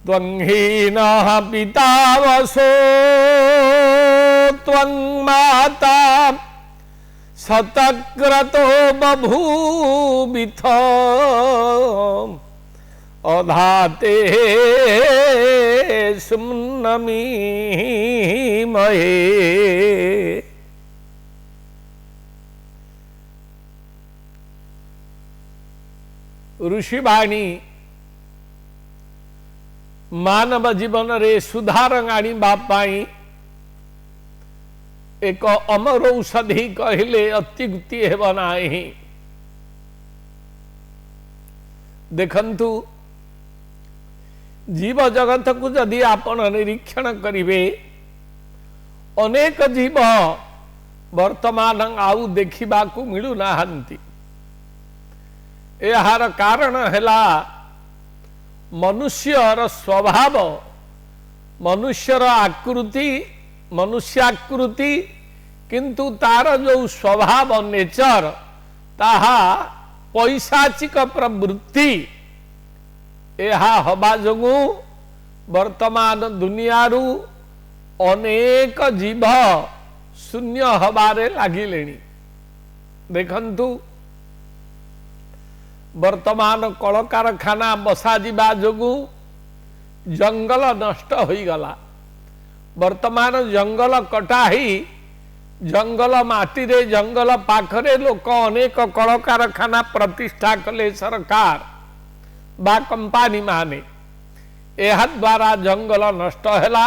त्वंहीनः पिता वसो त्वं माता शतक्रतो बभूविथ अधाते सुम्नमीमहे। ऋषिवाणी मानव जीवन रे सुधार आनिबा पाई एक अमर औषधि कहले अत्युक्ति हेब नाही। देखंतु जीव जगत को जदि आपण निरीक्षण करिवे अनेक जीव वर्तमान आउ देखिबा को मिलु नाहंती। एहार कारण हैला मनुष्यर स्वभाव, मनुष्यर आकृति, मनुष्याकृति, किंतु तार जो स्वभाव नेचर ताहा पैशाचिक प्रवृत्ति एहा हबा जोगु वर्तमान दुनियारू अनेक जीव शून्य हबारे लागिलेनी। देखंतु वर्तमान कलकारखाना बसा जिबा जोगु जंगल नष्ट होई गला। वर्तमान जंगल कटाही जंगल माटी रे जंगल पाखरे लोक अनेक कलकारखाना प्रतिष्ठा कले सरकार बा कंपानी माने। एहा द्वारा जंगल नष्ट हैला,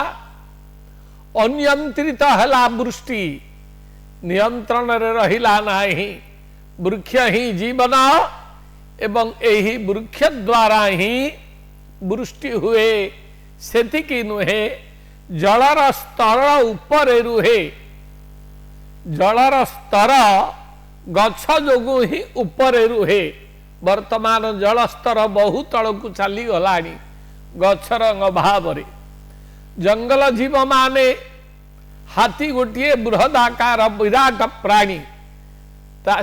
अनियंत्रित हैला। वृष्टि नियंत्रण रे रहिला नाही। वृक्ष ही जीवन एवं एही वृक्ष द्वारा ही वृष्टि हुए सेतिकी नुहे। जलर स्तर ऊपर रुहे, जलर स्तर गछ जोगु ही ऊपर रुहे। वर्तमान जल स्तर बहु तलकु चली गलानी गछर अभाव रे। जंगल जीव माने हाथी गोटिए बृहदाकार विराट प्राणी,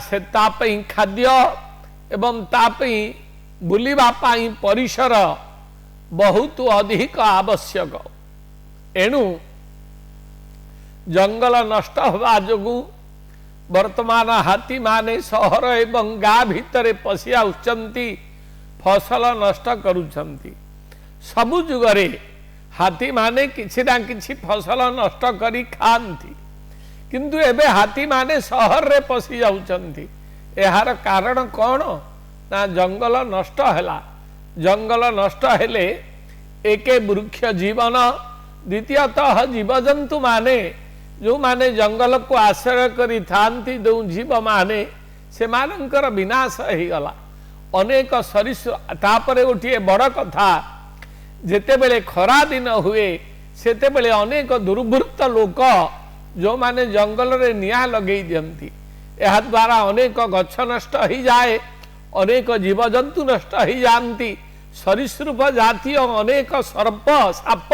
से तापई खाद्य एवं तापई बुलिबा पाई परिसर बहुत अधिक आवश्यक। एणु जंगल नष्ट होगा जोगु वर्तमान हाथी माने सहर एवं गाँ भितर पशि आउछंती, फसल नष्ट करुछंती। सबु जुगरे हाथी माने किछि ना किछि फसल नष्ट करी खांती, किंतु एबे हाथी माने सहर रे पशि जाउछंती। एहार कारण कौन ना जंगल नष्ट हैला। जंगल नष्ट हेले एके वृक्ष जीवन, द्वितीयतः जीवजंतु माने जो माने जंगल को आश्रय करी थांती जो जीव माने से मानकर विनाश ही गला। अनेक सरीसृप तापरे गोटे बड़ कथा, जेते बेले खरा दिन हुए सेते बेले अनेक दुर्वृत्त लोक जो माने जंगल रे निया लगेई दियंती। एहा द्वारा अनेक गछ नष्ट ही जाए, अनेक जीवजंतु नष्ट ही जानती। सरीसृप जातीय अनेक सर्प साप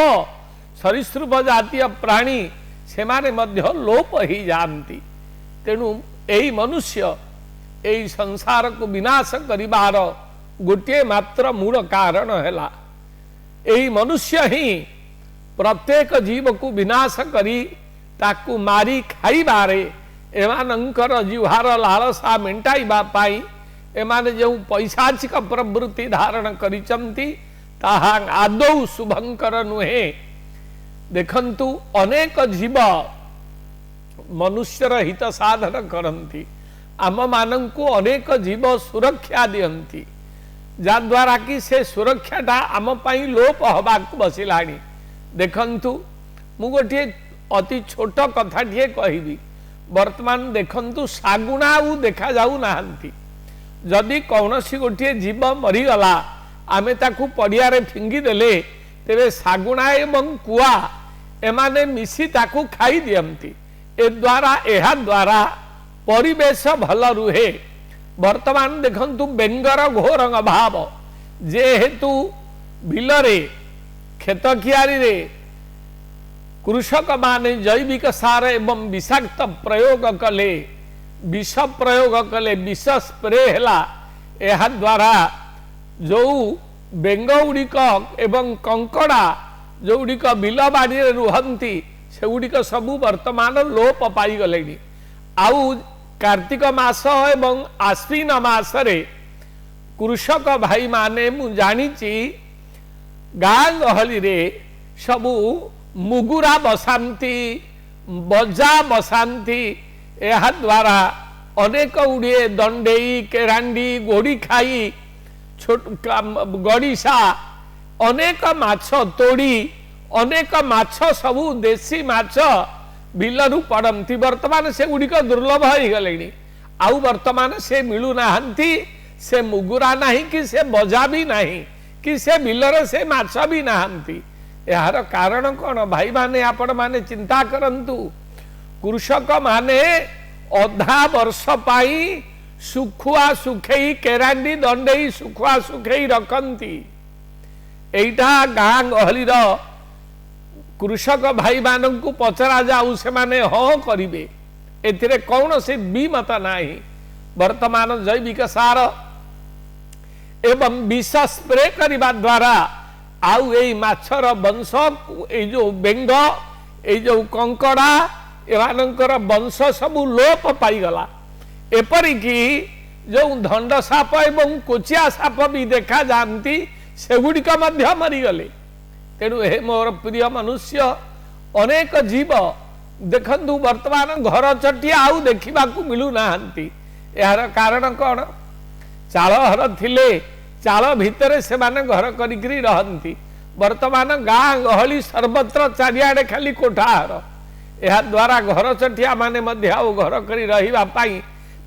सरीसृप जातीय प्राणी से माने मध्य लोप ही जानती। तेणु एही मनुष्य एही संसार को विनाश करिबार गोटे मात्र मूल कारण हैला। एही मनुष्य ही प्रत्येक जीव को विनाश करी ताकू मारी खाइबारे एमानंकर जीवार लालसा मेंटाइबा पाई एमाने जो पैशाचिक प्रवृत्ति धारण करिचंती ताहा आदौ शुभंकर नुहे। देखंतु अनेक जीव मनुष्यर हित साधन करंती, आम मानंकु अनेक जीव सुरक्षा दियंती, जा द्वारा कि से सुरक्षाटा आम पाई लोप हबाकु बसिलानी। देखंतु मु गोटे अति छोट कथाटिए कहिबी। वर्तमान देखंतु सागुणा देखा जाऊ नाहंती। जदि कौनसी गोटे जीव मरीगला आमे ताकू पड़िया रे फिंगी देले तेरे सागुणा एवं कुआ एमाने मिसी ताकू खाई दियंती। ए द्वारा एहा द्वारा परिवेश भल रुहे। वर्तमान देखंतु बेंगर घोर अभाव जेहेतु बिलरे खेत कियारी रे कृषक माने जैविक सार एवं विषाक्त प्रयोग कले विष प्रयोग कले विष स्प्रे हैला एहा द्वारा जो बेंग गुड़िक एवं कंकड़ा जो गुड़िक बिल बाड़ी रुहंती से गुड़िक सबू वर्तमान लोप पाई गले। आउ कार्तिक मास एवं आश्विन मासरे कृषक भाई माने मु जानी गाँ गहली रे सबू मुगुरा बसांती बजा बसांती एहा द्वारा अनेक गुड़िए दंडेई केरांडी गोड़ी खाई छोट गड़ीसा अनेक माछ तोड़ी अनेक माछ सबू देसी माछ बिलरू पड़ती वर्तमान से गुड़िक दुर्लभ हो गले। आउ वर्तमान से मिलू नाहंती से मुगुरा नहीं कि से बजा भी नहीं कि से बिलर से माछ भी नाहंती। यार कारण कौन भाई माने आपण माने चिंता करंतु कृषक माने अधा वर्ष पाई सुखुआ सुखेई केरांडी दंडेई सुखुआ सुखेई रखंती। एइटा गाँ गहली कृषक भाई मानू पचरा जाऊ से माने हाँ करिवे एथिरे कौन से विमत नाही। वर्तमान जैविक सार एवं विष स्प्रे करने द्वारा आउ ए माछर वंश ए जो बेंग ए जो कंकड़ा एमानकर वंश सबू लोप पाईगला। एपरिकी जो धंड साप एवं कोचिया साप भी देखा जाती सेगुड़िक मरीगले। तेणु हे मोर प्रिय मनुष्य अनेक जीव देखंतु वर्तमान घर चटिया आउ देखा मिलू नाहंती। यार कारण कौन चाल घर थिले चाल भितर से माने घर करी रहंती। वर्तमान गाँ गहली सर्वत्र चारिआडे खाली कोठार यह द्वारा घर चटिया माने मध्य आउ घर करी रहिबा पाई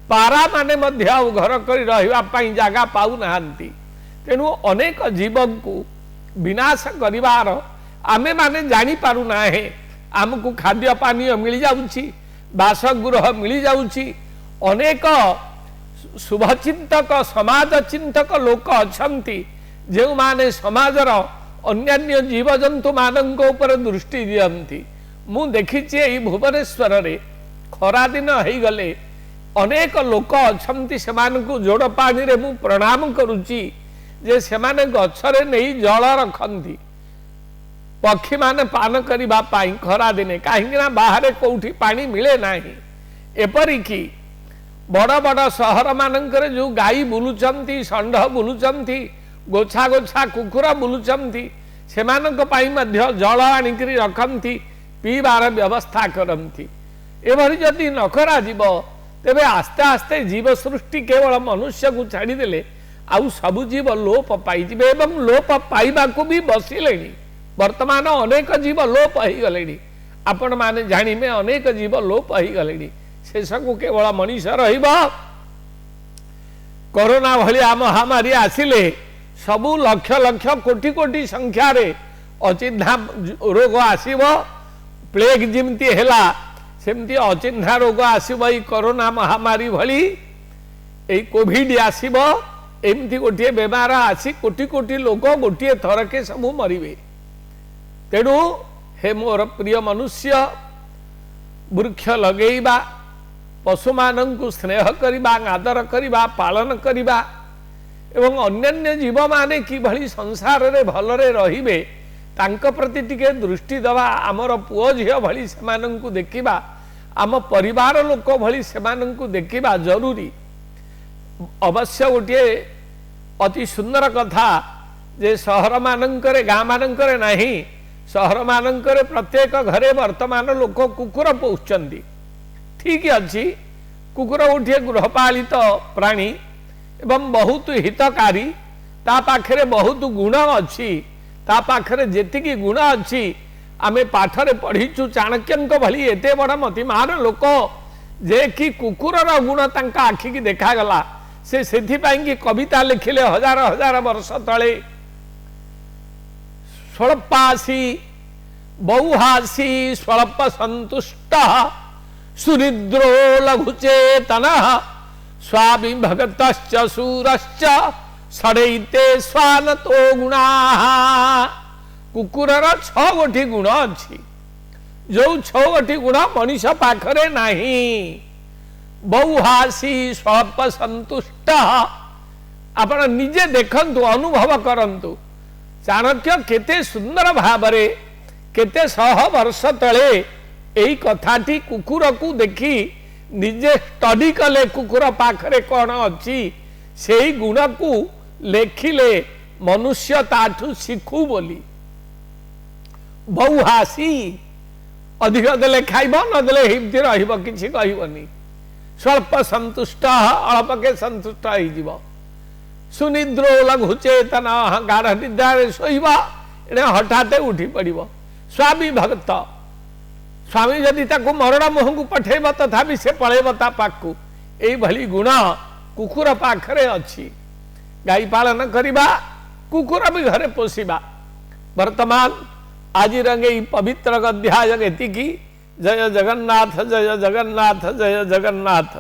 पारा माने मध्य आउ घर करी रहिबा पाई जागा पाउ नाहंती। तेणु अनेक जीव को विनाश करिवार आमे माने जानी पारु ना है। आमको खाद्य पानीय मिल जाउची बासगृह मिल जाउची अनेक शुभचिंतक समाज चिंतक लोक अछंती जो माने समाजर अन्यान्य जीवजंतु मानक ऊपर दृष्टि दियंती। मु देखिछि एई भुवनेश्वर रे खरा दिन हेई गले अनेक लोक अछंती सेमानकु जोड़ पानी रे मु प्रणाम करूची जे सेमाने गछरे नहीं जल रखंती पक्षी माने पान करिबा पाई खरा दिने काहेकि बाहर कोठी पानी मिले नाही। एपरिकी बड़ बड़ सहर मानकर जो गाई बुलुचंती षंढ बुलुचंती गोछा गोछा कुकुर बुलुचंती सेमानक पाई मध्य जल आनिकरी रखंती पीबार व्यवस्था करंती। एभली जदि न करा जीव तेबे आस्ते आस्ते जीव सृष्टि केवल मनुष्य को छाड़ीदेले आउ सबु जीव लोप पाइजिबे एवं लोप पाइबाकू भी बसिलेनी। वर्तमान अनेक जीव लोप हो गले आपण माने जानिबे अनेक जीव लोप हो गले शेषकू केवल मनीष रहिब। कोरोना भलिया महामारी आसिले सबु लक्ष लक्ष कोटि कोटि संख्या रे अचिन्हा रोग आसीबो प्लेग जिमती हेला सेमती अचिन्हा रोग आसीबो। ई कोरोना महामारी भली ए कोविड आसीबो एमती गोटे बेमार आसी कोटि कोटि लोक गोटे थरके सबू मरिबे। तेणु हे मोर प्रिय मनुष्य वृक्ष लगेइबा पशु मानंकु स्नेह करिबा आदर करिबा पालन करिबा एवं अन्यान्य जीव माने कि भली संसार रे भलरे रहिबे तांक प्रति टिके दृष्टि दवा आमर पुओ झियो भली सेमानंकु देखिबा आम परिवार लोक भली सेमानंकु देखिबा जरूरी। अवश्य गोटे अति सुंदर कथा जे सहर मानंकरे गाँ मानंकरे नहीं सहर मानंकरे प्रत्येक घरे वर्तमान लोक कुकुर पोषुचंती। ठीक अच्छी कुकुर गोटे गृहपालित प्राणी एवं बहुत हितकारी ता पाखरे बहुत गुण अच्छी ता पाखरे जेतिकी गुण अच्छी आमे पाठरे पढ़ीचु चाणक्यंक भली एते बड़ मतिमान लोक जे कि कुकुरर गुण तांका आखि की देखागला से सेथिपाई कि कविता लिखिले हजार हजार वर्ष तले स्वल्पासी बहुहासी स्वल्प संतुष्ट सुनिद्रो लघुचेतन स्वामी भगतश्च सूरश्च षडैते स्वानतो गुणा। कुकुरर 6 गोटी गुण अच्छी, जो 6 गोटी गुण मनीष पाखरे नाही। बहुहासी स्वल्प संतुष्ट। आपण निजे देखंतु, अनुभव करंतु, चाणक्य केते सुंदर भावरे केते 100 वर्ष तले एई कथाटी कुकुर को देखी निजे स्टडी कले। कुकुर पाखरे कौन अच्छी से गुण को लेखिले, मनुष्य ताठू शिखु बोली। बहुहासी, अधिक देले खाइब, नदेले हिमती रहिब, किछि कहिबनी। स्वल्प संतुष्ट, अल्पके संतुष्ट हो जीव। सुनिद्रो लघु चेतन, गाढ़ निद्रारे शोइबा, एने हठाते उठी पड़िब। स्वामी भक्त, स्वामी जदि ताकू मरण मुह को पठेब तथापि से पळेब ता पाखु। एई भली गुण कुकुर पाखरे अछि। गाई पालन करिबा, कुकुर भी घरे पोषिबा। वर्तमान आज रंगे पवित्र अध्याय एतिकी। जय जगन्नाथ, जय जगन्नाथ, जय जगन्नाथ।